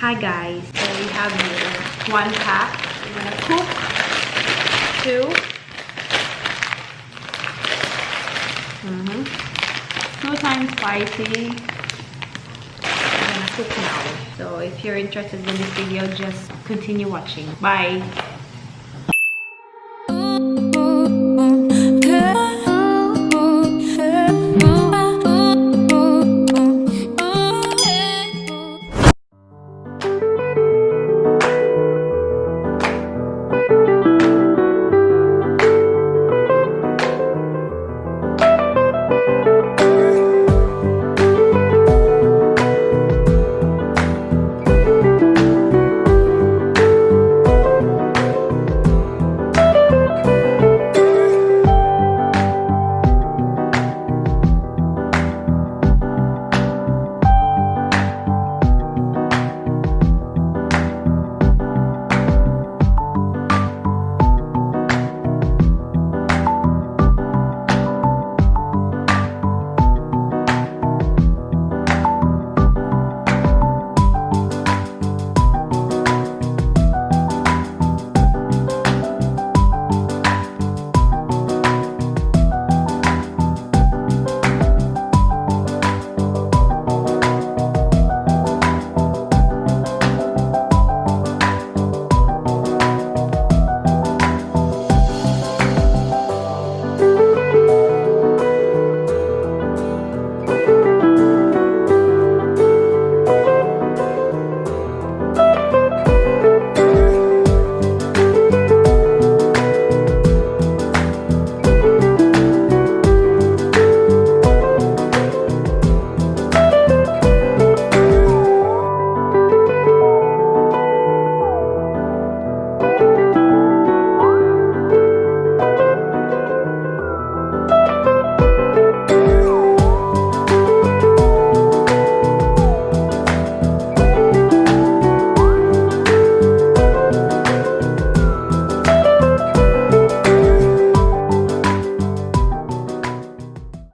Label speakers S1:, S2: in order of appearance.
S1: Hi guys, so we have here 1 pack. We're gonna cook 2. 2 times spicy. We're gonna cook now. So if you're interested in this video, just continue watching. Bye.